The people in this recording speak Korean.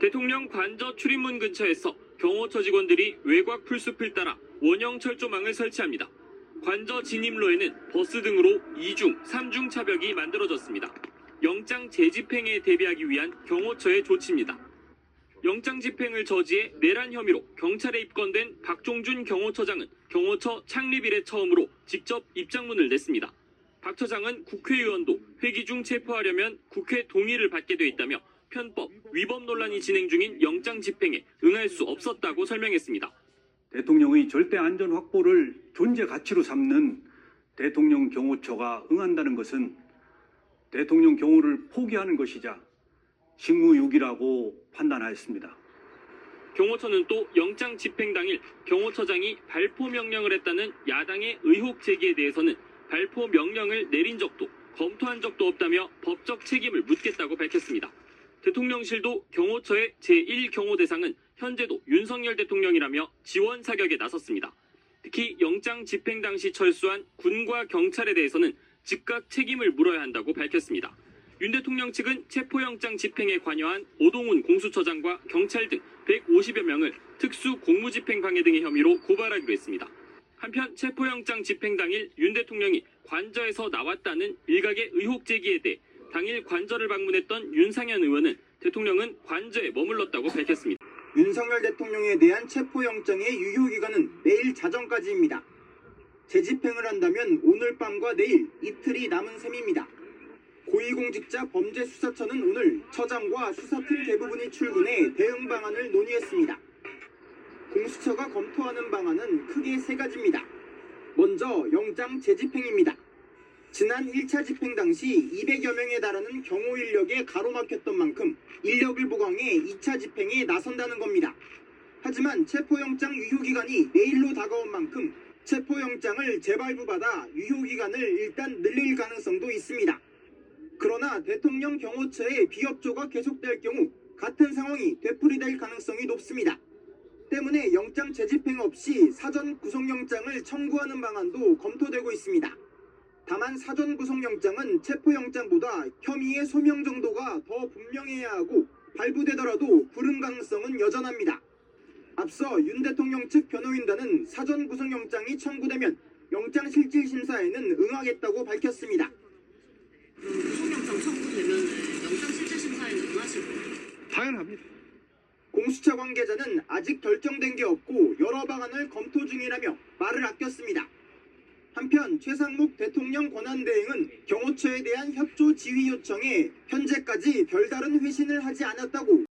대통령 관저 출입문 근처에서 경호처 직원들이 외곽 풀숲을 따라 원형 철조망을 설치합니다. 관저 진입로에는 버스 등으로 2중, 3중 차벽이 만들어졌습니다. 영장 재집행에 대비하기 위한 경호처의 조치입니다. 영장 집행을 저지해 내란 혐의로 경찰에 입건된 박종준 경호처장은 경호처 창립 이래 처음으로 직접 입장문을 냈습니다. 박 처장은 국회의원도 회기 중 체포하려면 국회 동의를 받게 돼 있다며 편법, 위법 논란이 진행 중인 영장 집행에 응할 수 없었다고 설명했습니다. 대통령의 절대 안전 확보를 존재 가치로 삼는 대통령 경호처가 응한다는 것은 대통령 경호를 포기하는 것이자 직무유기라고 판단하였습니다. 경호처는 또 영장 집행 당일 경호처장이 발포 명령을 했다는 야당의 의혹 제기에 대해서는 발포 명령을 내린 적도 검토한 적도 없다며 법적 책임을 묻겠다고 밝혔습니다. 대통령실도 경호처의 제1경호대상은 현재도 윤석열 대통령이라며 지원 사격에 나섰습니다. 특히 영장 집행 당시 철수한 군과 경찰에 대해서는 즉각 책임을 물어야 한다고 밝혔습니다. 윤 대통령 측은 체포영장 집행에 관여한 오동훈 공수처장과 경찰 등 150여 명을 특수 공무집행 방해 등의 혐의로 고발하기로 했습니다. 한편 체포영장 집행 당일 윤 대통령이 관저에서 나왔다는 일각의 의혹 제기에 대해 당일 관저를 방문했던 윤상현 의원은 대통령은 관저에 머물렀다고 밝혔습니다. 윤석열 대통령에 대한 체포영장의 유효기간은 내일 자정까지입니다. 재집행을 한다면 오늘 밤과 내일 이틀이 남은 셈입니다. 고위공직자 범죄수사처는 오늘 처장과 수사팀 대부분이 출근해 대응 방안을 논의했습니다. 공수처가 검토하는 방안은 크게 세 가지입니다. 먼저 영장 재집행입니다. 지난 1차 집행 당시 200여 명에 달하는 경호 인력에 가로막혔던 만큼 인력을 보강해 2차 집행에 나선다는 겁니다. 하지만 체포영장 유효기간이 내일로 다가온 만큼 체포영장을 재발부받아 유효기간을 일단 늘릴 가능성도 있습니다. 그러나 대통령 경호처의 비협조가 계속될 경우 같은 상황이 되풀이될 가능성이 높습니다. 때문에 영장 재집행 없이 사전 구속영장을 청구하는 방안도 검토되고 있습니다. 다만 사전 구속영장은 체포영장보다 혐의의 소명 정도가 더 분명해야 하고 발부되더라도 불응 가능성은 여전합니다. 앞서 윤 대통령 측 변호인단은 사전 구속영장이 청구되면 영장실질심사에는 응하겠다고 밝혔습니다. 구속영장 청구되면 영장실질심사에는 응하실 거예요? 당연합니다. 공수처 관계자는 아직 결정된 게 없고 여러 방안을 검토 중이라며 말을 아꼈습니다. 한편 최상목 대통령 권한대행은 경호처에 대한 협조 지휘 요청에 현재까지 별다른 회신을 하지 않았다고